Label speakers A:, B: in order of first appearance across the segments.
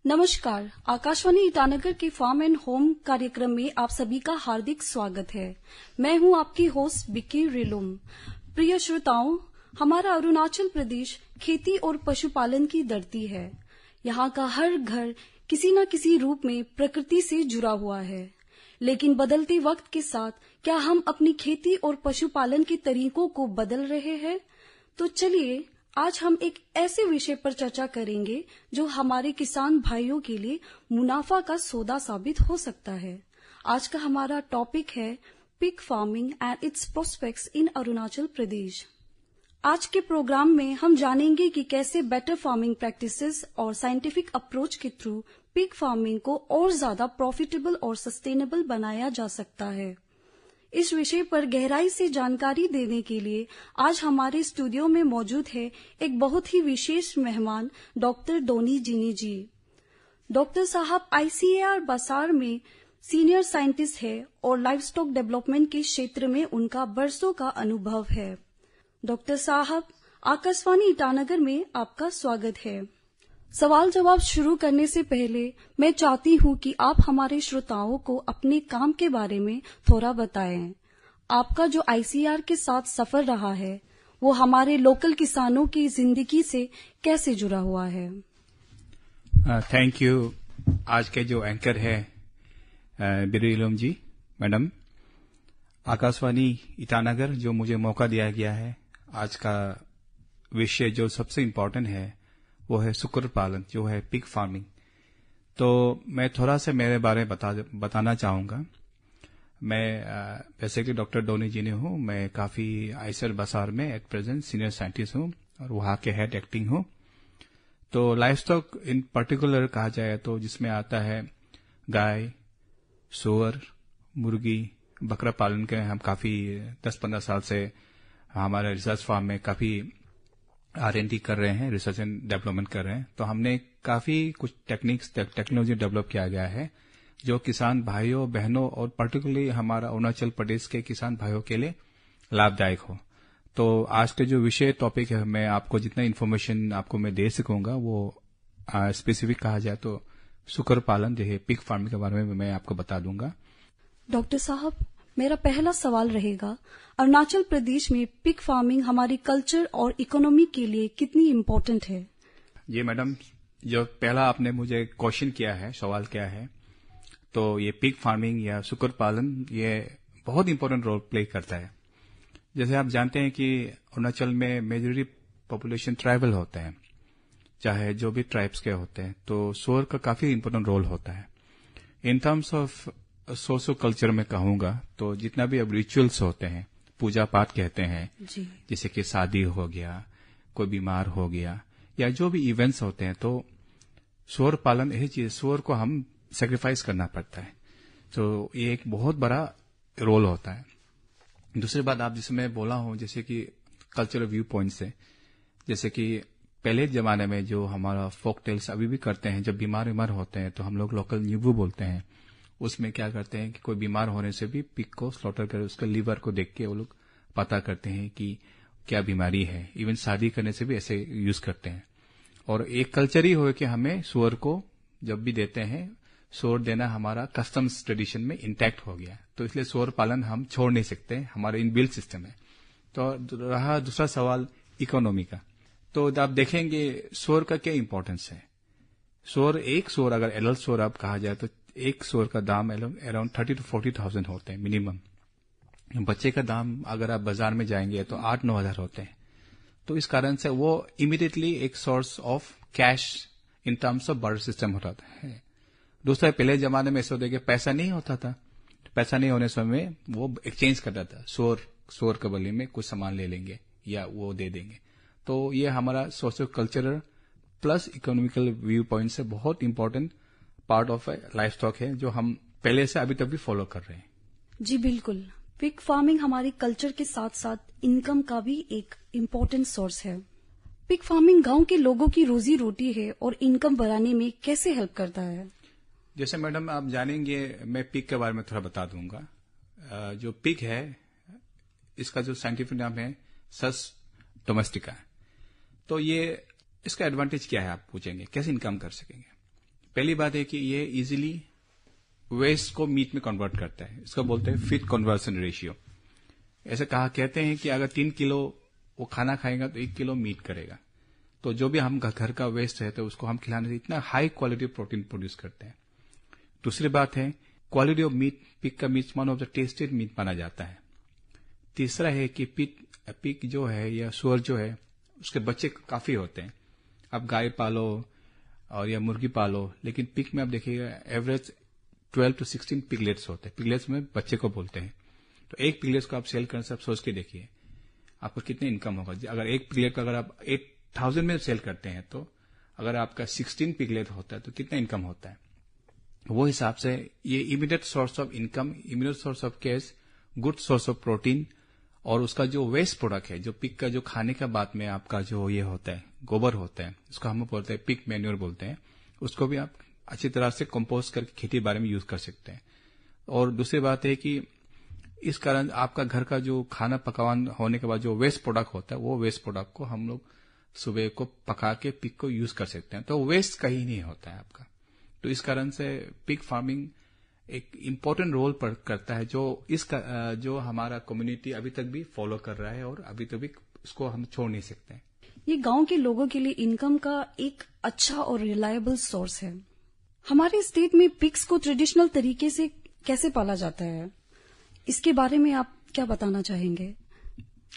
A: नमस्कार, आकाशवाणी ईटानगर के farm and home कार्यक्रम में आप सभी का हार्दिक स्वागत है। मैं हूं आपकी होस्ट विक्की रिलुम। प्रिय श्रोताओं, हमारा अरुणाचल प्रदेश खेती और पशुपालन की धरती है। यहाँ का हर घर किसी न किसी रूप में प्रकृति से जुड़ा हुआ है। लेकिन बदलते वक्त के साथ क्या हम अपनी खेती और पशुपालन के तरीकों को बदल रहे हैं? तो चलिए आज हम एक ऐसे विषय पर चर्चा करेंगे जो हमारे किसान भाइयों के लिए मुनाफा का सौदा साबित हो सकता है। आज का हमारा टॉपिक है pig farming and its prospects in Arunachal Pradesh. आज के प्रोग्राम में हम जानेंगे कि कैसे बेटर फार्मिंग प्रैक्टिसेस और साइंटिफिक अप्रोच के थ्रू पिग फार्मिंग को और ज्यादा प्रॉफिटेबल और सस्टेनेबल बनाया जा सकता है। इस विषय पर गहराई से जानकारी देने के लिए आज हमारे स्टूडियो में मौजूद है एक बहुत ही विशेष मेहमान डॉक्टर डोनी जिनी जी। डॉक्टर साहब ICAR बासार में सीनियर साइंटिस्ट है और लाइव स्टॉक डेवलपमेंट के क्षेत्र में उनका बरसों का अनुभव है। डॉक्टर साहब, आकाशवाणी ईटानगर में आपका स्वागत है। सवाल जवाब शुरू करने से पहले मैं चाहती हूँ कि आप हमारे श्रोताओं को अपने काम के बारे में थोड़ा बताएं। आपका जो ICAR के साथ सफर रहा है वो हमारे लोकल किसानों की जिंदगी से कैसे जुड़ा हुआ है?
B: Thank you. आज के जो एंकर है बिरिलम जी मैडम, आकाशवाणी ईटानगर जो मुझे मौका दिया गया है, आज का विषय जो सबसे इम्पोर्टेंट है वो है सुकर पालन, जो है पिग फार्मिंग। तो मैं थोड़ा सा मेरे बारे में बताना चाहूंगा। मैं बेसिकली डॉक्टर डोनी जी ने हूँ। मैं काफी ICAR बासार में एट प्रेजेंट सीनियर साइंटिस्ट हूँ और वहां के हेड एक्टिंग हूँ। तो लाइफ स्टॉक इन पर्टिकुलर कहा जाए तो जिसमें आता है गाय, सूअर, मुर्गी, बकरा पालन के हम काफी 10-15 साल से हमारे रिसर्च फार्म में काफी R&D कर रहे हैं, रिसर्च एंड डेवलपमेंट कर रहे हैं। तो हमने काफी कुछ टेक्नोलॉजी डेवलप किया गया है जो किसान भाइयों बहनों और पर्टिकुलरली हमारा अरुणाचल प्रदेश के किसान भाइयों के लिए लाभदायक हो। तो आज के जो विषय टॉपिक है, मैं आपको जितना इन्फॉर्मेशन आपको मैं दे सकूंगा वो स्पेसिफिक कहा जाए तो सुकर पालन जो है पिग फार्मिंग के बारे में मैं आपको बता दूंगा।
A: डॉक्टर साहब, मेरा पहला सवाल रहेगा, अरुणाचल प्रदेश में पिग फार्मिंग हमारी कल्चर और इकोनॉमी के लिए कितनी इम्पोर्टेंट है?
B: जी मैडम, जो पहला आपने मुझे क्वेश्चन किया है, सवाल किया है, तो ये पिग फार्मिंग या सुकर पालन ये बहुत इम्पोर्टेंट रोल प्ले करता है। जैसे आप जानते हैं कि अरुणाचल में मेजॉरिटी पॉपुलेशन ट्राइबल होते हैं, चाहे जो भी ट्राइब्स के होते हैं, तो सूअर का काफी इम्पोर्टेंट रोल होता है। In terms of social culture में कहूंगा तो जितना भी अब रिचुअल्स होते हैं, पूजा पाठ कहते हैं जी। जैसे कि शादी हो गया, कोई बीमार हो गया या जो भी इवेंट्स होते हैं, तो सूअर पालन यही चीज, सूअर को हम सेक्रीफाइस करना पड़ता है। तो ये एक बहुत बड़ा रोल होता है। दूसरी बात आप जिसमें बोला हूं, जैसे कि कल्चरल व्यू पॉइंट से, जैसे कि पहले जमाने में जो हमारा फोक टेल्स अभी भी करते हैं, जब बीमार होते हैं तो हम लोग लोकल न्यूबू बोलते हैं, उसमें क्या करते हैं कि कोई बीमार होने से भी पिग को स्लॉटर कर उसके लीवर को देख के वो लोग पता करते हैं कि क्या बीमारी है। इवन शादी करने से भी ऐसे यूज करते हैं। और एक कल्चर ही हो कि हमें सूअर को जब भी देते हैं, सूअर देना हमारा कस्टम्स ट्रेडिशन में इंटैक्ट हो गया, तो इसलिए सूअर पालन हम छोड़ नहीं सकते, हमारे इनबिल्ट सिस्टम है। तो रहा दूसरा सवाल इकोनॉमी का, तो आप देखेंगे सूअर का क्या इंपॉर्टेंस है। सूअर, एक सूअर अगर एडल्ट सूअर आप कहा जाए तो एक सूअर का दाम अराउंड 30,000 to 40,000 होते हैं मिनिमम। बच्चे का दाम अगर आप बाजार में जाएंगे तो 8-9 हजार होते हैं। तो इस कारण से वो इमीडिएटली एक source of cash in terms of bird system होता है। दूसरा, पहले जमाने में ऐसा होता है कि पैसा नहीं होता था, पैसा नहीं होने समय वो एक्सचेंज करता था, सूअर के बदले में कुछ सामान ले लेंगे या वो दे देंगे। तो ये हमारा social cultural plus economical view point से बहुत important part of life stock है जो हम पहले से अभी तक भी फॉलो कर रहे हैं।
A: जी बिल्कुल, पिग फार्मिंग हमारी कल्चर के साथ साथ इनकम का भी एक इम्पोर्टेंट सोर्स है। पिग फार्मिंग गांव के लोगों की रोजी रोटी है और इनकम बढ़ाने में कैसे हेल्प करता है?
B: जैसे मैडम आप जानेंगे, मैं पिग के बारे में थोड़ा बता दूंगा। जो पिग है इसका जो साइंटिफिक नाम है सस डोमेस्टिका। तो ये इसका एडवांटेज क्या है आप पूछेंगे, कैसे इनकम कर सकेंगे। पहली बात है कि ये इजीली वेस्ट को मीट में कन्वर्ट करता है। इसको बोलते हैं फीड कन्वर्सन रेशियो। ऐसे कहते हैं कि अगर 3 किलो वो खाना खाएगा तो 1 किलो मीट करेगा। तो जो भी हम घर का वेस्ट है तो उसको हम खिलाने से इतना हाई क्वालिटी प्रोटीन प्रोड्यूस करते हैं। दूसरी बात है क्वालिटी ऑफ मीट, पिग का meat one of the tested meat माना जाता है। तीसरा है कि पिग जो है या सुअर जो है उसके बच्चे काफी होते हैं। आप गाय पालो और या मुर्गी पालो, लेकिन पिग में आप देखिएगा एवरेज 12 to 16 पिगलेट्स होते हैं। पिगलेट्स में बच्चे को बोलते हैं। तो एक पिगलेट्स को आप सेल करने से आप सोच के देखिए आपको कितने इनकम होगा। अगर एक पिगलेट को अगर आप 8,000 में सेल करते हैं तो अगर आपका 16 पिगलेट होता है तो कितना इनकम होता है। वो हिसाब से ये immediate source of income, immediate source of cash, good source of protein, और उसका जो वेस्ट प्रोडक्ट है, जो पिग का जो खाने का बाद में आपका जो ये होता है गोबर होता है, उसको हम बोलते हैं पिग मैन्योर बोलते हैं, उसको भी आप अच्छी तरह से कंपोस्ट करके खेती बाड़ी में यूज कर सकते हैं। और दूसरी बात है कि इस कारण आपका घर का जो खाना पकवान होने के बाद जो वेस्ट प्रोडक्ट होता है वो वेस्ट प्रोडक्ट को हम लोग सुबह को पका के पिग को यूज कर सकते हैं। तो वेस्ट कहीं नहीं होता है आपका। तो इस कारण से पिग फार्मिंग एक इम्पोर्टेंट रोल करता है जो हमारा कम्युनिटी अभी तक भी फॉलो कर रहा है और अभी तक भी इसको हम छोड़ नहीं सकते हैं।
A: ये गांव के लोगों के लिए इनकम का एक अच्छा और रिलायबल सोर्स है। हमारे स्टेट में पिग्स को ट्रेडिशनल तरीके से कैसे पाला जाता है, इसके बारे में आप क्या बताना चाहेंगे?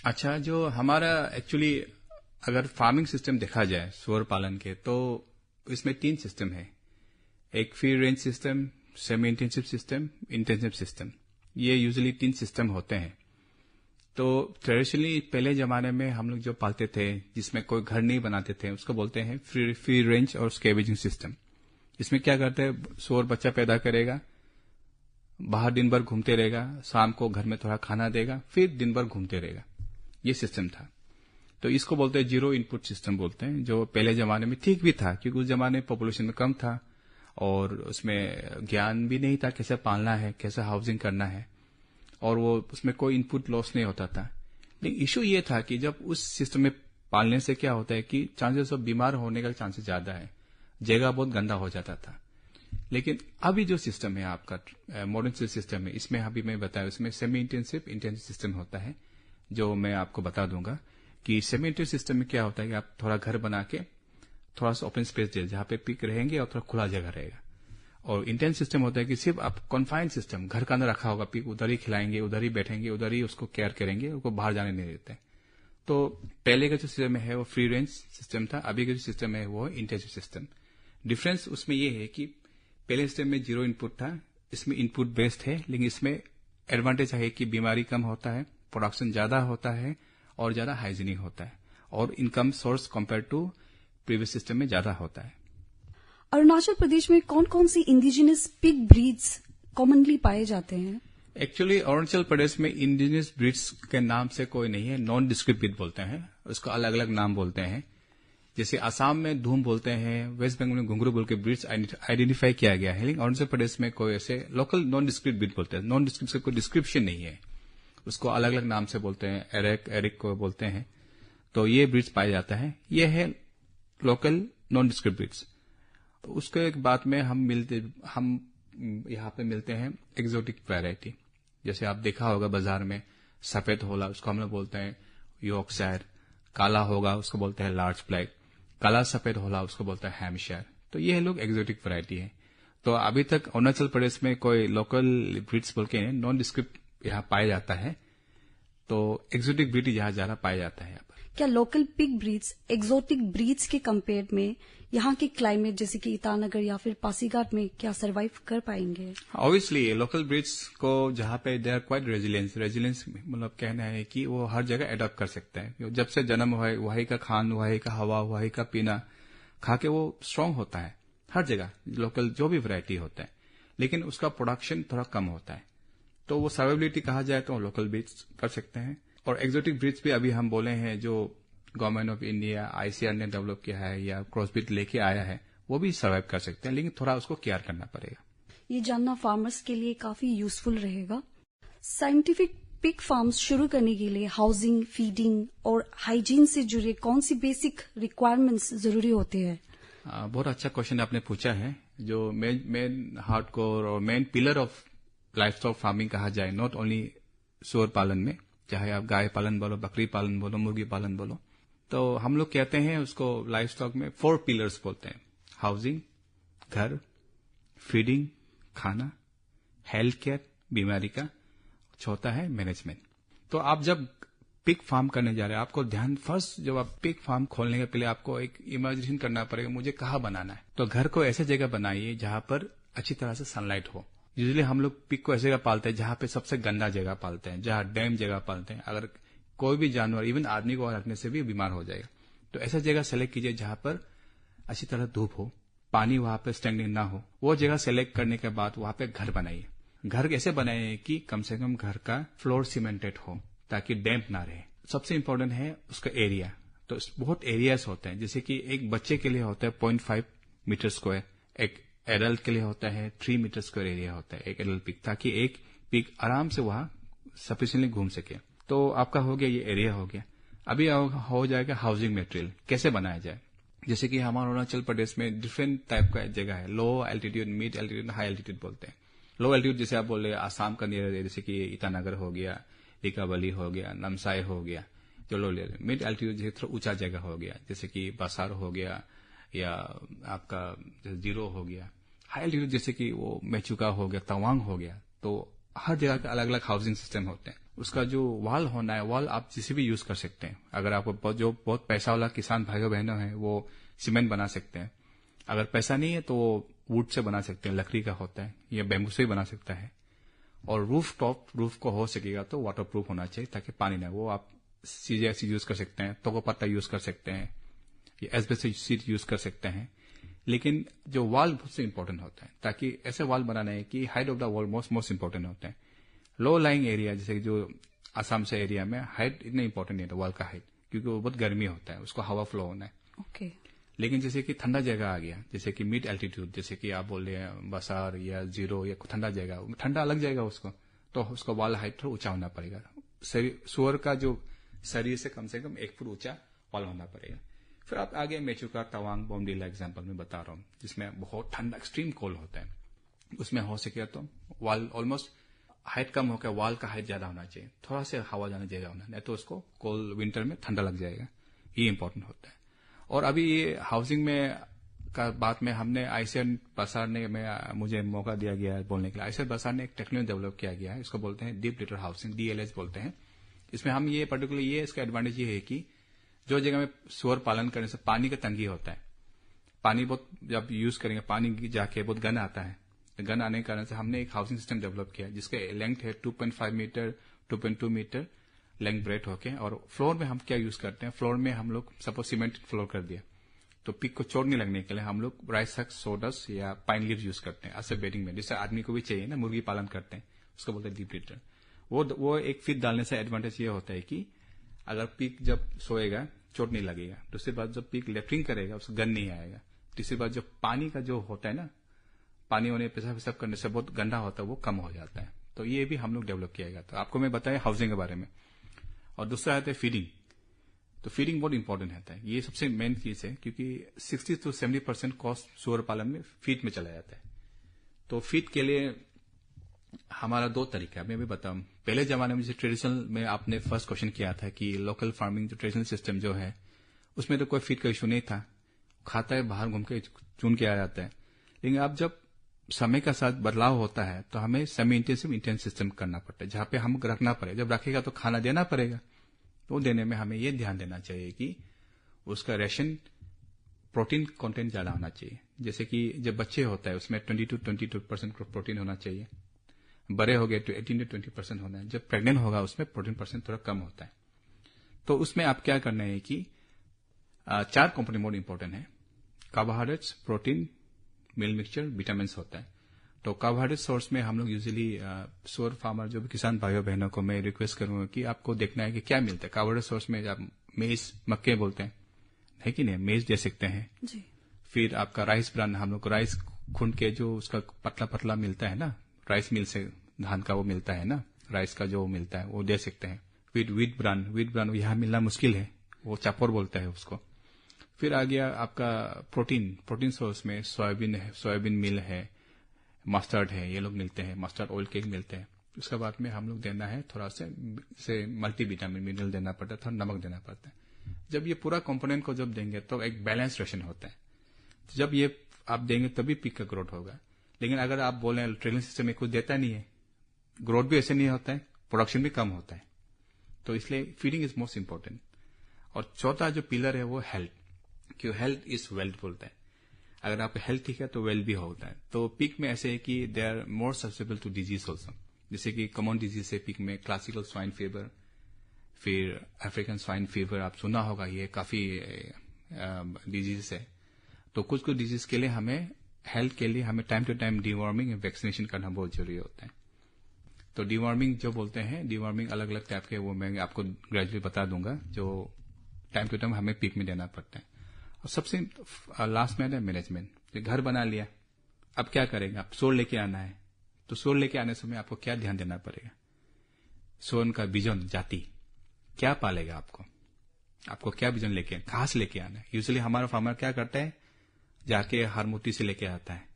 B: अच्छा, जो हमारा एक्चुअली अगर फार्मिंग सिस्टम देखा जाए सुअर पालन के, तो इसमें 3 सिस्टम है। एक free range system, semi intensive system, intensive system. ये यूजुअली 3 सिस्टम होते हैं। तो ट्रेडिशनली पहले जमाने में हम लोग जो पालते थे जिसमें कोई घर नहीं बनाते थे उसको बोलते हैं फ्री रेंज और स्कैवेजिंग सिस्टम। इसमें क्या करते हैं, सुअर बच्चा पैदा करेगा, बाहर दिन भर घूमते रहेगा, शाम को घर में थोड़ा खाना देगा, फिर दिन भर घूमते रहेगा। ये सिस्टम था। तो इसको बोलते हैं जीरो इनपुट सिस्टम बोलते हैं, जो पहले जमाने में ठीक भी था क्योंकि उस जमाने में पॉपुलेशन में कम था और उसमें ज्ञान भी नहीं था कैसे पालना है, कैसे हाउसिंग करना है, और वो उसमें कोई इनपुट लॉस नहीं होता था। लेकिन इशू ये था कि जब उस सिस्टम में पालने से क्या होता है कि चांसेस ऑफ बीमार होने का चांसेस ज्यादा है, जगह बहुत गंदा हो जाता था। लेकिन अभी जो सिस्टम है आपका मॉडर्न सिस्टम है, इसमें अभी मैं बताया उसमें सेमी इंटेंसिव इंटेंसिव सिस्टम होता है, जो मैं आपको बता दूंगा कि सेमी इंटेंसिव सिस्टम में क्या होता है कि आप थोड़ा घर बना के थोड़ा सा ओपन स्पेस दे जहां पे पिग रहेंगे और थोड़ा खुला जगह रहेगा। और इंटेंस सिस्टम होता है कि सिर्फ आप कॉन्फाइंड सिस्टम, घर का अंदर रखा होगा पिग, उधर ही खिलाएंगे, उधर ही बैठेंगे, उधर ही उसको केयर करेंगे, उसको बाहर जाने नहीं देते। तो पहले का जो सिस्टम है वो फ्री रेंज सिस्टम था, अभी का जो सिस्टम है वो इंटेंसिव सिस्टम। डिफरेंस उसमें ये है कि पहले सिस्टम में जीरो इनपुट था, इसमें इनपुट बेस्ड है, लेकिन इसमें एडवांटेज है कि बीमारी कम होता है, प्रोडक्शन ज्यादा होता है और ज्यादा हाइजीनिक होता है, और income source compare to previous system में ज्यादा होता है।
A: अरुणाचल प्रदेश में कौन कौन सी इंडिजिनस पिग ब्रीड्स कॉमनली पाए जाते हैं?
B: एक्चुअली अरुणाचल प्रदेश में इंडिजिनस ब्रीड्स के नाम से कोई नहीं है, नॉन डिस्क्रिप्ट ब्रीड बोलते हैं, उसको अलग अलग नाम बोलते हैं। जैसे असम में धूम बोलते हैं, वेस्ट बंगाल में घुंघरू बोल के ब्रीड्स आइडेंटिफाई किया गया है, लेकिन अरुणाचल प्रदेश में कोई ऐसे लोकल नॉन डिस्क्रिप्ट ब्रीड बोलते हैं। नॉन डिस्क्रिप्ट से कोई डिस्क्रिप्शन नहीं है, उसको अलग अलग नाम से बोलते हैं, एरिक को बोलते हैं। तो ये ब्रीड्स पाए जाता है, ये है लोकल नॉन डिस्क्रिप्ट ब्रीड्स। तो उसके एक बाद में हम यहाँ पे मिलते हैं एक्सोटिक वैरायटी। जैसे आप देखा होगा बाजार में सफेद होला, उसको हम लोग बोलते हैं यॉर्कशायर, काला होगा उसको बोलते हैं लार्ज ब्लैक, काला सफेद होला उसको बोलते हैं हैम्पशायर। तो ये लोग एक्सोटिक वैरायटी है। तो अभी तक अरुणाचल प्रदेश में कोई लोकल ब्रीड्स बोल के नॉन डिस्क्रिप्ट यहाँ पाया जाता है, तो एक्सोटिक ब्रीड यहाँ ज्यादा पाया जाता है। यहाँ पर
A: क्या local pig breeds exotic breeds के कंपेयर में यहाँ के क्लाइमेट जैसे कि ईटानगर या फिर पासीघाट में क्या सर्वाइव कर पाएंगे?
B: ऑब्वियसली लोकल ब्रीड्स को जहाँ पे दे आर क्वाइट रेजिलियंस मतलब कहना है कि वो हर जगह अडॉप्ट कर सकते हैं। जब से जन्म हुआ है वही का खान, वही का हवा, वही का पीना खा के वो स्ट्रांग होता है हर जगह, लोकल जो भी वैरायटी होता है। लेकिन उसका प्रोडक्शन थोड़ा कम होता है, तो वो सर्वाइबिलिटी कहा जाए तो लोकल ब्रीड्स कर सकते हैं। और एक्सोटिक ब्रीड्स भी अभी हम बोले हैं जो गवर्नमेंट ऑफ इंडिया आईसीआर ने डेवलप किया है या क्रॉसब्रीड लेके आया है, वो भी सर्वाइव कर सकते हैं, लेकिन थोड़ा उसको केयर करना पड़ेगा।
A: ये जानना फार्मर्स के लिए काफी यूजफुल रहेगा। साइंटिफिक पिग फार्म्स शुरू करने के लिए हाउसिंग, फीडिंग और हाइजीन से जुड़े कौन सी बेसिक रिक्वायरमेंट्स जरूरी होते हैं?
B: बहुत अच्छा क्वेश्चन आपने पूछा है। जो मेन हार्डकोर और main pillar of livestock farming कहा जाए, नॉट ओनली सूअर पालन में, चाहे आप गाय पालन बोलो, बकरी पालन बोलो, मुर्गी पालन बोलो, तो हम लोग कहते हैं उसको लाइफस्टॉक में 4 पिलर्स बोलते हैं। हाउसिंग, घर, फीडिंग, खाना, हेल्थ केयर, बीमारी का, चौथा है मैनेजमेंट। तो आप जब पिग फार्म करने जा रहे हैं, आपको ध्यान फर्स्ट, जब आप पिग फार्म खोलने के पहले आपको एक इमेजिनेशन करना पड़ेगा, मुझे कहाँ बनाना है। तो घर को ऐसे जगह बनाइए जहां पर अच्छी तरह से सनलाइट हो। यूजुअली हम लोग पिग को ऐसे जगह पालते हैं जहां पे सबसे गंदा जगह पालते हैं, जहां डैम जगह पालते हैं। अगर कोई भी जानवर, इवन आदमी को रखने से भी बीमार हो जाएगा। तो ऐसा जगह सेलेक्ट कीजिए जहां पर अच्छी तरह धूप हो, पानी वहां पे स्टैंडिंग ना हो। वो जगह सेलेक्ट करने के बाद वहां पे घर बनाइए। घर ऐसे बनाइए कि कम से कम घर का फ्लोर सीमेंटेड हो ताकि डैम्प ना रहे। सबसे इंपॉर्टेंट है उसका एरिया। तो बहुत एरियाज होते हैं, जैसे कि एक बच्चे के लिए होता है 0.5 मीटर स्क्वायर, एक एडल्ट के लिए होता है 3 मीटर स्क्वायर एरिया होता है एक एडल्ट पिग, ताकि एक पिग आराम से वहां सफिशिएंटली घूम सके। तो आपका हो गया, ये एरिया हो गया। अभी हो जाएगा हाउसिंग मटेरियल कैसे बनाया जाए। जैसे कि हमारे अरुणाचल प्रदेश में डिफरेंट टाइप का जगह है, लो altitude, mid altitude, high altitude बोलते हैं। लो एल्टीट्यूड जैसे आप बोल रहे हैं आसाम का नियर, जैसे कि ईटानगर हो गया, लिकावली हो गया, नामसाई हो गया, जो लो लेवल। मिड एल्टीट्यूड जैसे थोड़ा ऊंचा जगह हो गया, जैसे कि बसार हो गया या आपका जीरो हो गया। हाई एल्टीट्यूड जैसे कि वो मेचुका हो गया, तवांग हो गया। तो हर जगह का अलग अलग हाउसिंग सिस्टम होते हैं। उसका जो वॉल होना है, वॉल आप जिसे भी यूज कर सकते हैं। अगर आपको जो बहुत पैसा वाला किसान भाइयों बहनों हैं वो सीमेंट बना सकते हैं। अगर पैसा नहीं है तो वो वुड से बना सकते हैं, लकड़ी का होता है, या बैम्बू से भी बना सकता है। और रूफ को हो सकेगा तो वाटर प्रूफ होना चाहिए ताकि पानी ना, वो आप सीजे यूज कर सकते हैं, तोको पत्ता यूज कर सकते हैं, या एस्बेस्टस शीट यूज कर सकते हैं। लेकिन जो वॉल बहुत से इंपॉर्टेंट होता है, ताकि ऐसे वॉल बनाना है कि height of the wall most important होता है। लो लाइंग एरिया जैसे जो आसाम से एरिया में हाइट इतना इंपॉर्टेंट नहीं होता वॉल का हाइट, क्योंकि वो बहुत गर्मी होता है, उसको हवा फ्लो होना है।
A: ओके।
B: लेकिन जैसे कि ठंडा जगह आ गया, जैसे कि मिड एल्टीट्यूड, जैसे कि आप बोल रहे हैं बसार या जीरो या ठंडा जगह, ठंडा अलग जाएगा उसको, तो उसका वॉल हाइट थोड़ा ऊंचा होना पड़ेगा। सुअर का जो शरीर से कम 1 फुट ऊंचा वॉल होना पड़ेगा। फिर आप आगे मेचुका, तवांग, बोमडीला एग्जाम्पल में बता रहा हूँ, जिसमें बहुत ठंडा एक्सट्रीम कोल्ड होता है। उसमें हो सके तो वॉल ऑलमोस्ट हाइट कम होकर वॉल का हाइट ज्यादा होना चाहिए, थोड़ा सा हवा जाना ज्यादा होना, नहीं तो उसको कोल्ड विंटर में ठंडा लग जाएगा। ये इंपॉर्टेंट होता है। और अभी ये हाउसिंग में का बात में हमने आईसीआर बसार ने मुझे मौका दिया गया है बोलने के लिए। आईसीआर बसार ने एक टेक्नोलॉजी डेवलप किया गया है, इसको बोलते हैं डीप लिटर हाउसिंग, डीएलएच बोलते हैं। इसमें हम ये पर्टिकुलर ये इसका एडवांटेज ये है कि जो जगह में सुअर पालन करने से पानी का तंगी होता है, पानी बहुत जब यूज करेंगे पानी जाके बहुत गन आता है, गन आने के कारण से हमने एक हाउसिंग सिस्टम डेवलप किया जिसका लेंथ है 2.5 मीटर 2.2 मीटर लेंथ ब्रेथ होके। और फ्लोर में हम क्या यूज करते हैं, फ्लोर में हम लोग सपोज सीमेंट फ्लोर कर दिया तो पिग को चोट नहीं लगने के लिए हम लोग राइस हक, सोडस या पाइन लीव यूज करते हैं ऐसे बेडिंग में, जिससे आदमी को भी चाहिए ना, मुर्गी पालन करते हैं, उसको बोलते हैं डीप लिटर। वो एक फीट डालने से एडवांटेज ये होता है कि अगर पिग जब सोएगा चोट नहीं लगेगा। दूसरी बात, जब पिग लेफ्टिंग करेगा उसको गन नहीं आएगा। तीसरी बात, जो पानी का जो होता है ना, पानी होने पेशाब करने से बहुत गंदा होता है, वो कम हो जाता है। तो ये भी हम लोग डेवलप किया गया। तो आपको मैं बताया हाउसिंग के बारे में। और दूसरा आता है फीडिंग। तो फीडिंग बहुत इंपॉर्टेंट रहता है, ये सबसे मेन चीज है, क्योंकि 60 to 70% कॉस्ट सुअर पालन में फीड में चला जाता है। तो फीड के लिए हमारा 2 तरीका है, मैं भी बताऊं। पहले जमाने में जैसे ट्रेडिशनल में आपने फर्स्ट क्वेश्चन किया था कि लोकल फार्मिंग जो ट्रेडिशनल सिस्टम जो है उसमें तो कोई फीड का इशू नहीं था, खाता है बाहर घूम के चुन के आ जाता है। लेकिन अब जब समय का साथ बदलाव होता है तो हमें सेमी इंटेंसिव इंटेंसिव सिस्टम करना पड़ता है, जहां पे हम रखना पड़ेगा। जब रखेगा तो खाना देना पड़ेगा, तो देने में हमें यह ध्यान देना चाहिए कि उसका रेशन प्रोटीन कंटेंट ज्यादा होना चाहिए। जैसे कि जब बच्चे होता है उसमें 20 to 22% प्रोटीन होना चाहिए, बड़े हो गए तो 18 to 20% होना है। जब प्रेग्नेंट होगा उसमें प्रोटीन परसेंट थोड़ा कम होता है। तो उसमें आप क्या करना है कि 4 कंपोनेंट बहुत इंपॉर्टेंट है, कार्बोहाइड्रेट्स, प्रोटीन, मिल मिक्सचर, विटामिन होता है। तो कार्बोहाइड्रेट सोर्स में हम लोग यूजुअली सुअर फार्मर जो भी किसान भाइयों बहनों को मैं रिक्वेस्ट करूंगा कि आपको देखना है कि क्या मिलता है। कार्बोहाइड्रेट सोर्स में आप मेज, मक्के बोलते हैं, है कि नहीं, मेज दे सकते हैं
A: जी।
B: फिर आपका राइस ब्रान, हम लोग राइस खून के जो उसका पतला पतला मिलता है ना, राइस मिल से धान का वो मिलता है ना, राइस का जो मिलता है वो दे सकते हैं। फिर व्हीट ब्रान यहाँ मिलना मुश्किल है, वो चापोर बोलता है उसको। फिर आ गया आपका प्रोटीन सोर्स में सोयाबीन है, सोयाबीन मिल है, मस्टर्ड है, ये लोग मिलते हैं, मस्टर्ड ऑयल केक मिलते हैं। उसके बाद में हम लोग देना है थोड़ा से मल्टीविटामिन मिनरल देना पड़ता है, थोड़ा नमक देना पड़ता है। जब ये पूरा कंपोनेंट को जब देंगे तो एक बैलेंस रेशन होता है। तो जब ये आप देंगे तभी पिग का ग्रोथ होगा। लेकिन अगर आप बोले ट्रेनिंग सिस्टम में कुछ देता नहीं है, ग्रोथ भी ऐसे नहीं होता है, प्रोडक्शन भी कम होता है। तो इसलिए फीडिंग इज मोस्ट इंपॉर्टेंट। और चौथा जो पिलर है वो हेल्थ, क्यों हेल्थ इज वेल्थ बोलता है। अगर आपका हेल्थ ठीक है तो वेल्थ भी होता है। तो पिग में ऐसे है कि they are more susceptible to disease also. जैसे कि कॉमन डिजीज है पिग में क्लासिकल स्वाइन फीवर, फिर अफ्रीकन स्वाइन फीवर, आप सुना होगा, ये काफी डिजीज है। तो कुछ डिजीज के लिए हमें हेल्थ के लिए हमें time to time deworming and vaccination करना बहुत जरूरी होता है। तो डिवॉर्मिंग जो बोलते हैं, डिवॉर्मिंग अलग अलग टाइप के, वो मैं आपको ग्रेजुअली बता दूंगा, जो टाइम टू टाइम हमें पिग में देना पड़ता है। और सबसे लास्ट में है मैनेजमेंट। घर बना लिया, अब क्या करेंगे, आप सोल लेके आना है। तो सोल लेके आने समय आपको क्या ध्यान देना पड़ेगा, सोन का बीजन जाति क्या पालेगा, आपको क्या बीजन लेके, कहां से लेके आना है। यूजुअली हमारा फार्मर क्या करता है, जाके हारमोती से लेके आता है,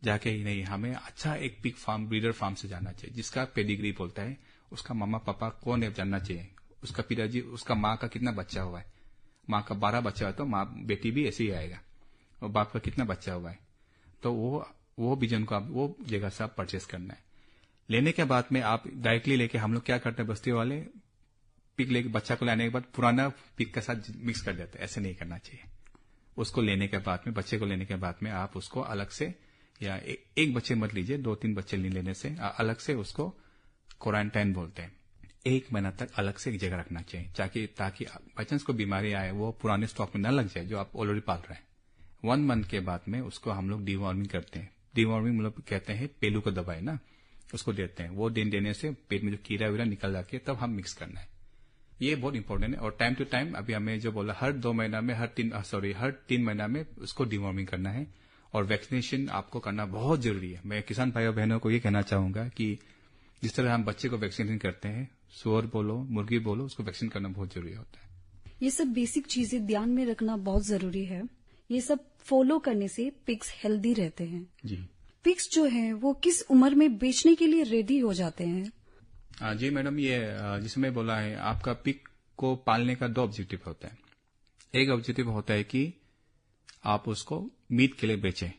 B: जाके ही नहीं, हमें अच्छा एक पिग फार्म, ब्रीडर फार्म से जाना चाहिए, जिसका पेडिग्री बोलता है, उसका मामा पापा कौन है जानना चाहिए, उसका पिताजी, उसका माँ का कितना बच्चा हुआ है। माँ का 12 बच्चा है तो माँ बेटी भी ऐसे ही आएगा, और बाप का कितना बच्चा हुआ है। तो वो बीजन को आप वो जगह से आप परचेस करना है। लेने के बाद में आप डायरेक्टली लेके, हम लोग क्या करते हैं बस्ती वाले, पिग लेके बच्चा को लाने के बाद पुराना पिग के साथ मिक्स कर देते हैं। ऐसे नहीं करना चाहिए। उसको लेने के बाद में, बच्चे को लेने के बाद में आप उसको अलग से, या एक बच्चे मत लीजिए, 2-3 बच्चे नहीं लेने से, अलग से उसको क्वारंटाइन बोलते हैं, 1 महीना तक अलग से एक जगह रखना चाहिए, ताकि बाई चांस को बीमारी आए वो पुराने स्टॉक में न लग जाए जो आप ऑलरेडी पाल रहे हैं। 1 मंथ के बाद में उसको हम लोग डिवॉर्मिंग करते हैं। डिवॉर्मिंग मतलब कहते हैं पेलू को दवाई ना, उसको देते हैं। वो देने से पेट में जो कीड़ा वीरा निकल जाके तब हम मिक्स करना है। ये बहुत इंपॉर्टेंट है। और टाइम टू टाइम, अभी हमें जो बोला, हर 3 महीना में उसको डिवॉर्मिंग करना है। और वैक्सीनेशन आपको करना बहुत जरूरी है। मैं किसान भाइयों बहनों को ये कहना चाहूंगा कि जिस तरह हम बच्चे को वैक्सीनेशन करते हैं, सुअर बोलो, मुर्गी बोलो, उसको वैक्सीन करना बहुत जरूरी होता है।
A: ये सब बेसिक चीजें ध्यान में रखना बहुत जरूरी है। ये सब फॉलो करने से पिग्स हेल्दी रहते हैं।
B: जी।
A: पिग्स जो हैं वो किस उम्र में बेचने के लिए रेडी हो जाते हैं?
B: जी मैडम, ये जिसमें बोला है, आपका पिग को पालने का 2 ऑब्जेक्टिव होता है। एक ऑब्जेक्टिव होता है कि आप उसको मीट के लिए बेचें,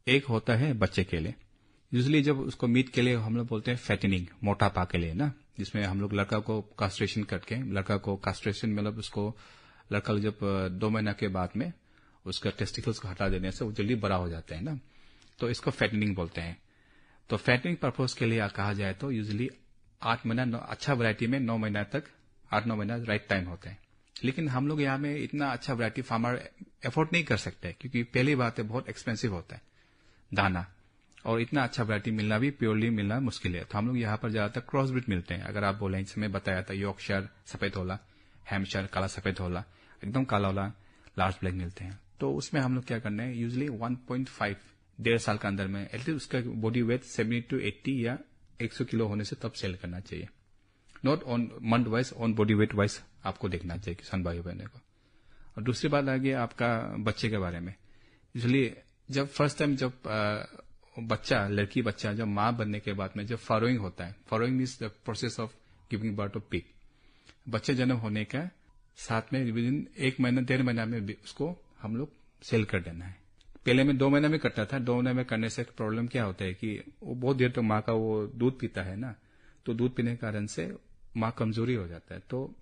B: एक होता है बच्चे के लिए। यूजुअली जब उसको मीट के लिए हम लोग बोलते हैं फैटनिंग, मोटापा के लिए ना, जिसमें हम लोग लड़का को कास्ट्रेशन करके, लड़का को कास्ट्रेशन मतलब उसको, लड़का जब 2 महीना के बाद में उसका टेस्टिकल्स को हटा देने से वो जल्दी बड़ा हो जाता है ना, तो इसको फैटनिंग बोलते हैं। तो फैटनिंग पर्पज के लिए कहा जाए तो यूजुअली 8 महीना, अच्छा वैरायटी में 9 महीना तक, 8-9 महीना राइट टाइम होता है। लेकिन हम लोग यहाँ में इतना अच्छा वैरायटी फार्मर एफोर्ड नहीं कर सकते, क्योंकि पहली बात है बहुत एक्सपेंसिव होता है दाना, और इतना अच्छा वैरायटी मिलना भी, प्योरली मिलना मुश्किल है। तो हम लोग यहाँ पर ज्यादातर क्रॉस ब्रीड मिलते हैं। अगर आप बोले, इसमें बताया था यॉर्कशायर सफेद होला, हैम्पशायर काला सफेद होला, एकदम काला होला, लार्ज ब्लैक मिलते हैं। तो उसमें हम लोग क्या करना है, यूजुअली 1.5 1.5 साल के अंदर में एटलीस्ट उसका बॉडी वेट 70 to 80 या 100 किलो होने से तब सेल करना चाहिए। Not on month wise, on body weight wise आपको देखना चाहिए किसान भाई बहनों को। और दूसरी बात आ गई आपका बच्चे के बारे में। यूजुअली जब फर्स्ट टाइम जब बच्चा, लड़की बच्चा जब माँ बनने के बाद में जब फॉलोइंग होता है, following means the process of giving birth of pig, बच्चे जन्म होने का साथ में विद इन 1 महीना 1.5 महीना में उसको हम लोग सेल कर देना है। पहले में 2 महीना में करता था। 2 महीने में करने से प्रॉब्लम क्या होता है कि वो बहुत देर तक माँ का वो दूध पीता है ना, तो दूध पीने के कारण से माँ कमजोरी हो जाता है। तो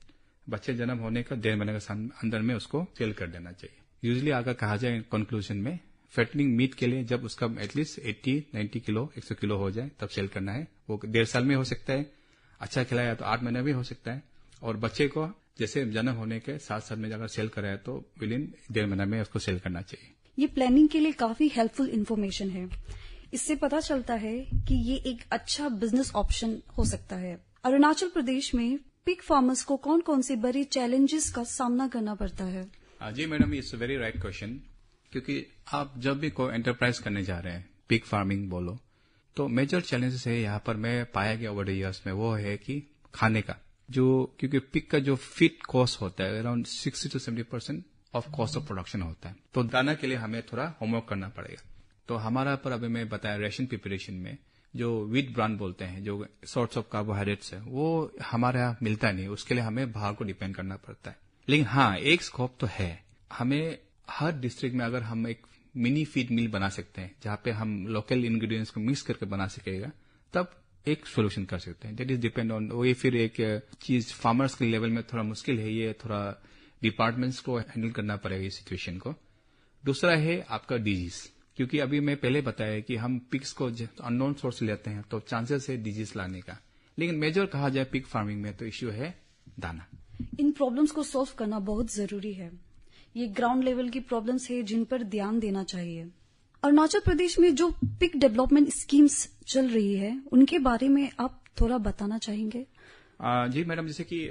B: बच्चे जन्म होने का 1.5 महीने के अंदर में उसको सेल कर देना चाहिए। यूजुअली अगर कहा जाए कंक्लूजन में, फैटनिंग मीट के लिए जब उसका एटलीस्ट 80-90 किलो 100 किलो हो जाए तब सेल करना है। वो 1.5 साल में हो सकता है, अच्छा खिलाया तो 8 महीने भी हो सकता है। और बच्चे को जैसे जन्म होने के 7 साल में अगर सेल कराया तो विद इन 1.5 महीना में उसको सेल करना चाहिए।
A: ये प्लानिंग के लिए काफी हेल्पफुल इन्फॉर्मेशन है। इससे पता चलता है कि ये एक अच्छा बिजनेस ऑप्शन हो सकता है। अरुणाचल प्रदेश में पिग फार्मर्स को कौन कौन से बड़े चैलेंजेस का सामना करना पड़ता है?
B: जी madam, it's a very right question. क्योंकि आप जब भी कोई एंटरप्राइज करने जा रहे हैं, पिग फार्मिंग बोलो, तो मेजर चैलेंजेस है यहाँ पर मैं पाया गया ओवर द ईयर्स में, वो है कि खाने का, जो क्योंकि पिग का जो फीड कॉस्ट होता है around 60 to 70% of cost of production होता है। तो दाना के लिए हमें थोड़ा होमवर्क करना पड़ेगा। तो हमारा पर अभी मैं बताया रेशन प्रिपरेशन में जो व्हीट ब्रांड बोलते हैं, जो सोर्स ऑफ कार्बोहाइड्रेट्स है, वो हमारे यहाँ मिलता नहीं, उसके लिए हमें बाहर को डिपेंड करना पड़ता है। लेकिन हाँ, एक स्कोप तो है, हमें हर डिस्ट्रिक्ट में अगर हम एक मिनी फीड मिल बना सकते हैं जहां पे हम लोकल इंग्रेडिएंट्स को मिक्स करके बना सकेगा, तब एक सोल्यूशन कर सकते हैं। दैट इज डिपेंड ऑन, वो फिर एक चीज फार्मर्स के लेवल में थोड़ा मुश्किल है, ये थोड़ा डिपार्टमेंट्स को हैंडल करना पड़ेगा इस सिचुएशन को। दूसरा है आपका डिजीज, क्योंकि अभी मैं पहले बताया कि हम पिग्स को अननोन सोर्स से लेते हैं तो चांसेस है डिजीज लाने का। लेकिन मेजर कहा जाए पिग फार्मिंग में तो इश्यू है दाना।
A: इन प्रॉब्लम्स को सॉल्व करना बहुत जरूरी है। ये ग्राउंड लेवल की प्रॉब्लम्स है जिन पर ध्यान देना चाहिए। अरुणाचल प्रदेश में जो पिग डेवलपमेंट स्कीम्स चल रही है उनके बारे में आप थोड़ा बताना चाहेंगे?
B: जी मैडम, जैसे कि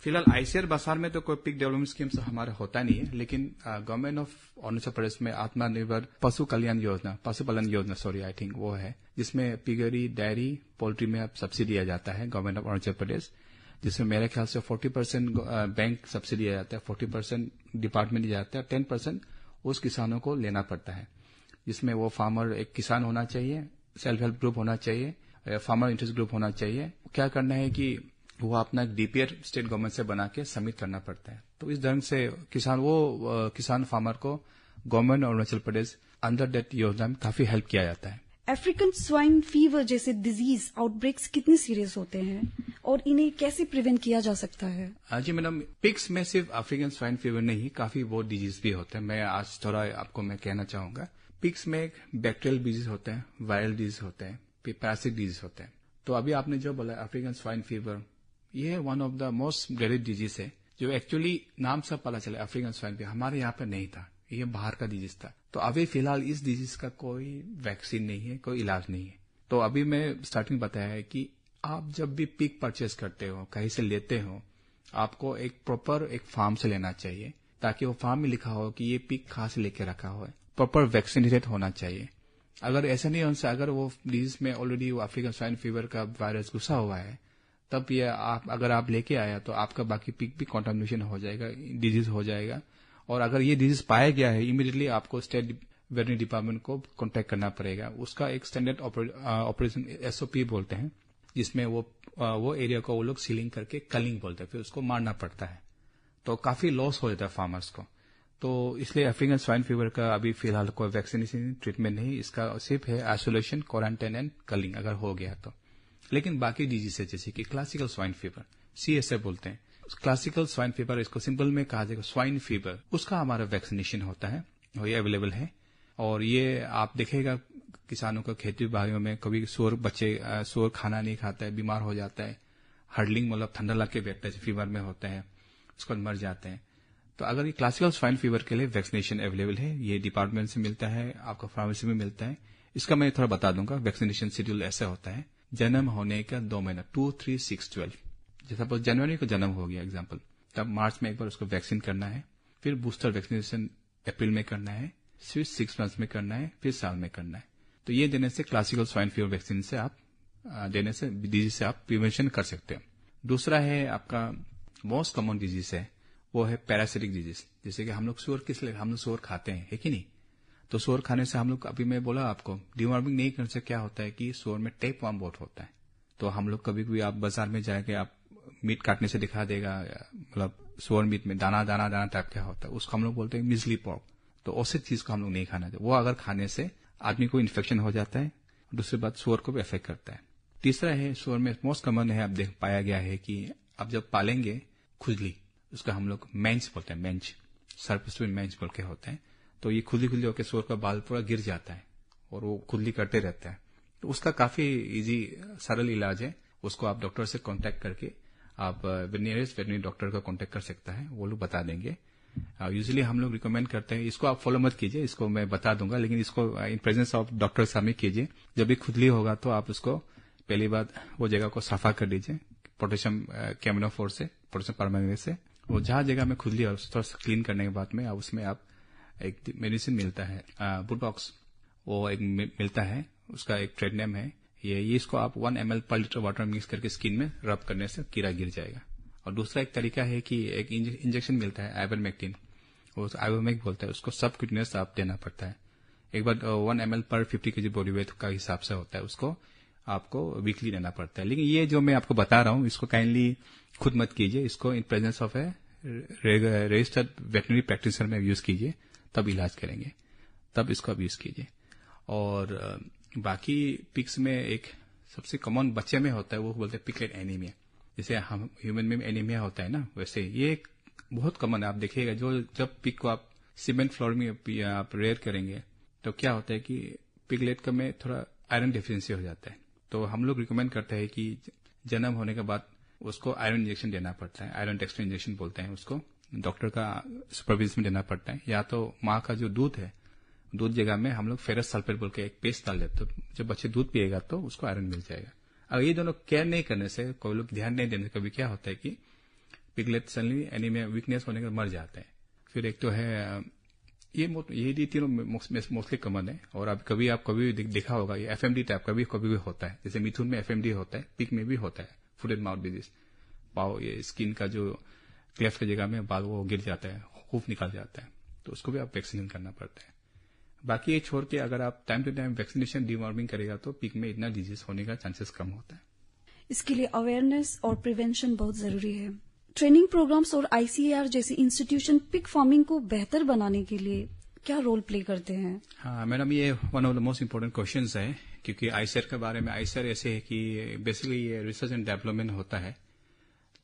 B: फिलहाल आईसीआर बसार में तो कोई पिग डेवलपमेंट स्कीम्स हमारा होता नहीं है, लेकिन गवर्नमेंट ऑफ अरुणाचल प्रदेश में आत्मनिर्भर पशु कल्याण योजना, पशुपालन योजना आई थिंक वो है, जिसमें पिगरी, डेयरी, पोल्ट्री में अब सब्सिडी दिया जाता है गवर्नमेंट ऑफ अरुणाचल प्रदेश, जिसमें मेरे ख्याल से 40% बैंक सब्सिडी दिया जाता है, 40% डिपार्टमेंट दिया जाता है, 10% उस किसानों को लेना पड़ता है, जिसमें वो फार्मर एक किसान होना चाहिए, सेल्फ हेल्प ग्रुप होना चाहिए, फार्मर इंटरेस्ट ग्रुप होना चाहिए। क्या करना है कि वो अपना डीपीआर स्टेट गवर्नमेंट से बना के सबमिट करना पड़ता है। तो इस ढंग से किसान फार्मर को government Arunachal Pradesh under that योजना में काफी हेल्प किया जाता है।
A: अफ्रीकन स्वाइन फीवर जैसे डिजीज आउटब्रेक्स कितने सीरियस होते हैं और इन्हें कैसे प्रिवेंट किया जा सकता है?
B: जी मैडम, पिग्स में सिर्फ अफ्रीकन स्वाइन फीवर नहीं, काफी बहुत डिजीज भी होते हैं। मैं आज थोड़ा आपको मैं कहना चाहूंगा। पिग्स में एक बैक्टीरियल डिजीज होते हैं, वायरल डिजीज होते हैं, फिर पैरासिटिक डिजीज होते हैं। तो अभी आपने जो बोला अफ्रीकन स्वाइन फीवर, ये one of the most dreaded disease है, जो एक्चुअली नाम से पता चला अफ्रीकन स्वाइन फीवर हमारे यहाँ पे नहीं था, ये बाहर का डिजीज था। तो अभी फिलहाल इस डिजीज का कोई वैक्सीन नहीं है, कोई इलाज नहीं है। तो अभी मैं स्टार्टिंग बताया है कि आप जब भी पिग परचेज करते हो, कहीं से लेते हो, आपको एक प्रॉपर एक फार्म से लेना चाहिए, ताकि वो फार्म में लिखा हो कि ये पिग कहाँ से लेके रखा हुआ है, प्रॉपर वैक्सीनेटेड होना चाहिए। अगर ऐसा नहीं होने से अगर वो डिजीज में ऑलरेडी वो अफ्रीकन स्वाइन फीवर का वायरस घुसा हुआ है, तब ये अगर आप लेके आया तो आपका बाकी पिग भी कॉन्टामिनेशन हो जाएगा, डिजीज हो जाएगा। और अगर ये डिजीज पाया गया है, इमीडिएटली आपको स्टेट वेटरनरी डिपार्टमेंट को कांटेक्ट करना पड़ेगा। उसका एक स्टैंडर्ड ऑपरेशन एसओपी बोलते हैं, जिसमें वो एरिया को वो लोग सीलिंग करके कलिंग बोलते हैं, फिर उसको मारना पड़ता है। तो काफी लॉस हो जाता है फार्मर्स को। तो इसलिए अफ्रीकन स्वाइन फीवर का अभी फिलहाल कोई वैक्सीनेशन ट्रीटमेंट नहीं, इसका सिर्फ है आइसोलेशन, क्वारंटाइन एंड कलिंग अगर हो गया तो। लेकिन बाकी डिजीज है जैसे कि क्लासिकल स्वाइन फीवर, सीएसए बोलते हैं, क्लासिकल स्वाइन फीवर, इसको सिंपल में कहा जाएगा स्वाइन फीवर, उसका हमारा वैक्सीनेशन होता है, और ये अवेलेबल है। और ये आप देखेगा किसानों का खेती बाड़ियों में कभी सूअर खाना नहीं खाता है, बीमार हो जाता है, हर्डलिंग मतलब ठंडा लग के बैठता है, फीवर में होता है, उसको मर जाते हैं। तो अगर ये क्लासिकल स्वाइन फीवर के लिए वैक्सीनेशन अवेलेबल है, ये डिपार्टमेंट से मिलता है, आपका फार्मेसी में मिलता है। इसका मैं थोड़ा बता दूंगा। वैक्सीनेशन शेड्यूल ऐसा होता है, जन्म होने का 2 महीना 2, 3, 6, 12, जैसा सपोज जनवरी को जन्म हो गया एग्जाम्पल, तब मार्च में एक बार उसको वैक्सीन करना है, फिर बूस्टर वैक्सीनेशन अप्रैल में करना है, फिर 6 मंथ्स में करना है, फिर साल में करना है। तो ये देने से क्लासिकल स्वाइन फीवर वैक्सीन से आप देने से डिजीज से आप प्रिवेंशन कर सकते हो। दूसरा है आपका मोस्ट कॉमन डिजीज है, वो है पैरासिटिक डिजीज। जैसे कि हम लोग सूअर खाते हैं, है कि नहीं? तो सूअर खाने से हम लोग, अभी मैं बोला आपको, डिवॉर्मिंग नहीं करने से क्या होता है कि सूअर में टेप वर्म बहुत होता है। तो हम लोग कभी कभी आप बाजार में जाके आप मीट काटने से दिखा देगा, मतलब सूअर मीट में दाना दाना दाना टाइप क्या होता है, उसको हम लोग बोलते हैं मिजली पॉर्क। तो उसी चीज को हम लोग नहीं खाना चाहिए। वो अगर खाने से आदमी को इन्फेक्शन हो जाता है, दूसरी बात सूअर को भी अफेक्ट करता है। तीसरा है सूअर में मोस्ट कॉमन है, अब पाया गया है कि आप जब पालेंगे खुजली, उसका हम लोग मेंच बोलते हैं, मेंच सर्पिस मेंच बोल के होते हैं। तो ये खुजली होकर सूअर का बाल पूरा गिर जाता है और वो खुजली करते रहता है। तो उसका काफी इजी सरल इलाज है, उसको आप डॉक्टर से कांटेक्ट करके आप नियरेस्ट वेटरनरी डॉक्टर का कांटेक्ट कर सकता है, वो लोग बता देंगे। यूजुअली हम लोग रिकमेंड करते हैं, इसको आप फॉलो मत कीजिए, इसको मैं बता दूंगा, लेकिन इसको इन प्रेजेंस ऑफ डॉक्टर सामने कीजिए। जब भी खुजली होगा तो आप उसको पहली बात वो जगह को सफा कर दीजिए पोटेशियम कैमिनोफोर से, पोटेशियम परमैंगनेट से। वो जहां जगह में खुजली है थोड़ा सा क्लीन करने के बाद में उसमें आप एक मेडिसिन मिलता है बुटॉक्स, वो एक मिलता है, उसका एक ट्रेड नेम है ये इसको आप 1 ml पर लीटर वाटर मिक्स करके स्किन में रब करने से कीड़ा गिर जाएगा। और दूसरा एक तरीका है कि एक इंजेक्शन मिलता है आइवरमेक्टिन, वो आयोमिक बोलते हैं उसको, सब क्यूटनेस आप देना पड़ता है। एक बार 1 ml पर 50 kg बॉडी वेट का हिसाब से होता है, उसको आपको वीकली देना पड़ता है। लेकिन ये जो मैं आपको बता रहा हूँ इसको काइंडली खुद मत कीजिए, इसको in presence of A registered veterinary practitioner में यूज कीजिए, तब इलाज करेंगे, तब इसको आप यूज कीजिए। और बाकी पिग्स में एक सबसे कॉमन बच्चे में होता है, वो बोलते हैं पिगलेट एनीमिया। जैसे हम ह्यूमन में एनीमिया होता है ना, वैसे ये एक बहुत कॉमन है। आप देखिएगा जो जब पिग को आप सीमेंट फ्लोर में आप रेयर करेंगे तो क्या होता है कि पिगलेट का में थोड़ा आयरन डेफिशिएंसी हो जाता है। तो हम लोग रिकमेंड करते हैं कि जन्म होने के बाद उसको आयरन इंजेक्शन देना पड़ता है, आयरन टेक्सटर इंजेक्शन बोलते हैं उसको, डॉक्टर का सुपरविजन में देना पड़ता है। या तो माँ का जो दूध है, दूध जगह में हम लोग फेरस सल्फेट बोल के एक पेस्ट डाल देते, तो जब बच्चे दूध पिएगा तो उसको आयरन मिल जाएगा। अगर ये दोनों केयर नहीं करने से, कोई लोग ध्यान नहीं देने से, कभी क्या होता है कि पिगलेट सडनली एनीमिया वीकनेस होने का मर जाता है। फिर एक तो है ये तीनों मोस्टली कॉमन है। और अब कभी आप कभी देखा होगा ये एफएमडी टाइप कभी भी होता है, जैसे मिथुन में एफएमडी होता है, पिग में भी होता है फुट एंड माउथ डिजीज। पाव ये स्किन का जो क्लेफ्ट की जगह में बाल वो गिर जाता है, खूफ निकल जाता है, तो उसको भी आप वैक्सीनेशन करना पड़ता है। बाकी ये छोड़ के अगर आप time to time vaccination deworming करेगा तो पिग में इतना डिजीज होने का चांसेस कम होता है।
A: इसके लिए अवेयरनेस और प्रिवेंशन बहुत जरूरी है। ट्रेनिंग प्रोग्राम्स और आईसीएआर जैसे इंस्टीट्यूशन पिग फार्मिंग को बेहतर बनाने के लिए क्या रोल प्ले करते हैं?
B: हाँ मैडम, ये one of the most important questions है, क्योंकि आईसीएआर के बारे में, आईसीएआर ऐसे है कि बेसिकली ये रिसर्च एंड डेवलपमेंट होता है।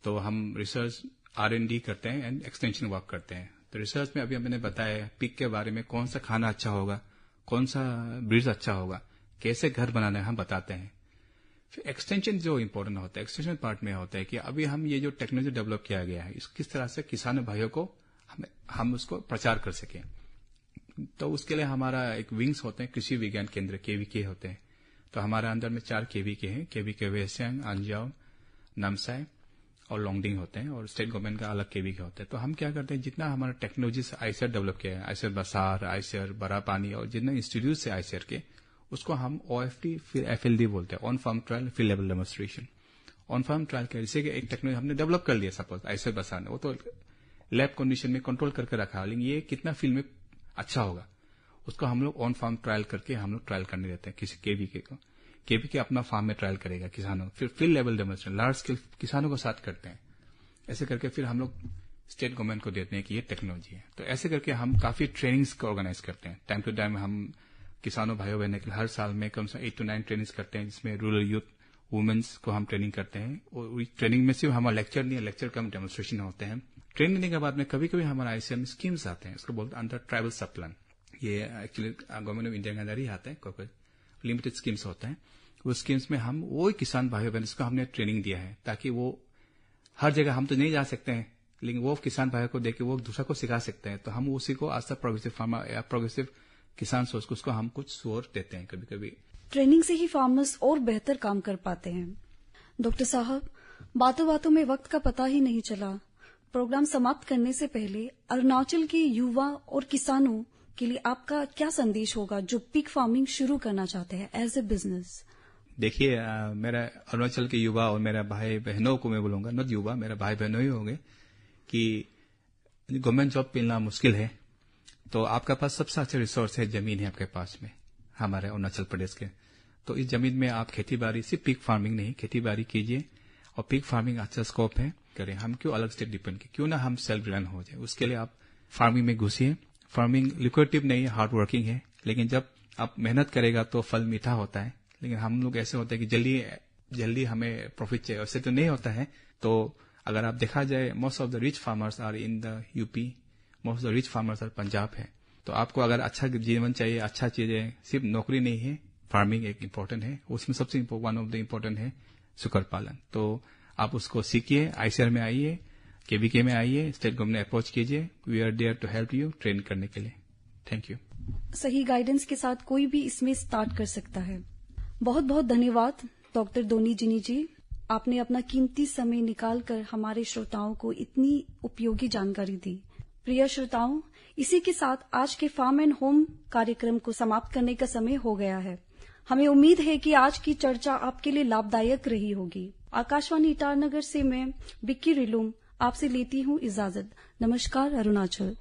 B: तो हम रिसर्च R&D करते हैं एंड एक्सटेंशन वर्क करते हैं। तो रिसर्च में अभी मैंने बताया पिग के बारे में, कौन सा खाना अच्छा होगा, कौन सा ब्रीड अच्छा होगा, कैसे घर बनाना है हम बताते हैं। फिर एक्सटेंशन जो इम्पोर्टेंट होता है, एक्सटेंशन पार्ट में होता है कि अभी हम ये जो टेक्नोलॉजी डेवलप किया गया है इस किस तरह से किसान भाइयों को हम उसको प्रचार कर सकें। तो उसके लिए हमारा एक विंग्स होते हैं, कृषि विज्ञान केंद्र KVK होते हैं। तो हमारे अंदर में 4 KVK हैं, KVK वेस्ट सियांग, अंजाव, नामसाई और लोंगडिंग होते हैं, और स्टेट गवर्नमेंट का अलग KVK होता है। तो हम क्या करते हैं, जितना हमारा टेक्नोलॉजी से आईसीआर डेवलप किया है, आईसीआर बसार, आईसीआर बड़ा पानी और जितने इंस्टीट्यूट से आईसीआर के, उसको हम OFT फिर FLD बोलते हैं, on farm trial field level demonstration. On farm trial के जैसे एक टेक्नोलॉजी हमने डेवलप कर लिया, सपोज आईसीआर बसार ने, वो तो लैब कंडीशन में कंट्रोल करके रखा, लेकिन ये कितना फील्ड में अच्छा होगा उसको हम लोग ऑन फार्म ट्रायल करके हम लोग ट्रायल करने देते हैं किसी KVK को। KVK अपना फार्म में ट्रायल करेगा किसानों, फिर field level demonstration large scale किसानों को साथ करते हैं। ऐसे करके फिर हम लोग स्टेट गवर्नमेंट को देते हैं कि ये टेक्नोलॉजी है। तो ऐसे करके हम काफी ट्रेनिंग्स को ऑर्गेनाइज करते हैं। टाइम टू टाइम हम किसानों भाइयों बहनों के लिए हर साल में कम से 8 to 9 ट्रेनिंग्स करते हैं, जिसमें रूरल यूथ वुमेन्स को हम ट्रेनिंग करते हैं। और ट्रेनिंग में सिर्फ हमारा लेक्चर नहीं है, लेक्चर का हम डेमोन्स्ट्रेशन होते हैं। ट्रेनिंग देने के बाद में कभी कभी हमारा आईसीआर में स्कीम्स आते हैं, उसको बोलते हैं अंडर ट्राइबल सब प्लान। ये एक्चुअली गवर्नमेंट ऑफ इंडिया के अंदर ही आता है, कोई लिमिटेड स्कीम्स होता है। उस स्कीम्स में हम वो किसान भाइयों बहनों को हमने ट्रेनिंग दिया है, ताकि वो हर जगह हम तो नहीं जा सकते हैं, लेकिन वो किसान भाइयों को देख के वो दूसरा को सिखा सकते हैं। तो हम उसी को आज तक प्रोग्रेसिव फार्मर या प्रोग्रेसिव किसान सोच उसको हम कुछ सोच देते हैं कभी कभी।
A: ट्रेनिंग से ही फार्मर्स और बेहतर काम कर पाते हैं। डॉक्टर साहब, बातों बातों में वक्त का पता ही नहीं चला। प्रोग्राम समाप्त करने से पहले अरुणाचल के युवा और किसानों के लिए आपका क्या संदेश होगा जो पिग फार्मिंग शुरू करना चाहते हैं एज ए बिजनेस?
B: देखिए, मेरा अरुणाचल के युवा और मेरा भाई बहनों को मैं बोलूंगा, नॉट युवा, मेरा भाई बहनों ही होंगे, कि गवर्नमेंट जॉब मिलना मुश्किल है। तो आपके पास सबसे अच्छा रिसोर्स है, जमीन है आपके पास में, हमारे अरुणाचल प्रदेश के। तो इस जमीन में आप खेती बाड़ी, सिर्फ पिग फार्मिंग नहीं, खेती बाड़ी कीजिए। और पिग फार्मिंग अच्छा स्कोप है, करें। हम क्यों अलग स्टेट डिपेंड करें, क्यों ना हम सेल्फ रिलायंट हो जाए। उसके लिए आप फार्मिंग में घुसिए। फार्मिंग लिक्विडेटिव नहीं है, हार्ड वर्किंग है, लेकिन जब आप मेहनत करेगा तो फल मीठा होता है। लेकिन हम लोग ऐसे होते हैं कि जल्दी हमें प्रॉफिट चाहिए, वैसे तो नहीं होता है। तो अगर आप देखा जाए, most of the rich farmers are in the UP, most of the rich farmers are Punjab है। तो आपको अगर अच्छा जीवन चाहिए, अच्छा चीजें, सिर्फ नौकरी नहीं है, फार्मिंग एक इम्पोर्टेंट है। उसमें सबसे वन ऑफ द इम्पोर्टेंट है सुकर पालन। तो आप उसको सीखिए, आईसीआर में आइए, KVK में आइए, स्टेट गवर्नमेंट अप्रोच कीजिए। We are there to help you train करने के लिए। Thank you.
A: सही गाइडेंस के साथ कोई भी इसमें स्टार्ट कर सकता है। बहुत बहुत धन्यवाद डॉक्टर दोनी जिनी जी, आपने अपना कीमती समय निकालकर हमारे श्रोताओं को इतनी उपयोगी जानकारी दी। प्रिय श्रोताओं, इसी के साथ आज के फार्म एंड होम कार्यक्रम को समाप्त करने का समय हो गया है। हमें उम्मीद है कि आज की चर्चा आपके लिए लाभदायक रही होगी। आकाशवाणी ईटानगर से मैं बिक्की रिलुम आपसे लेती हूँ इजाजत। नमस्कार अरुणाचल।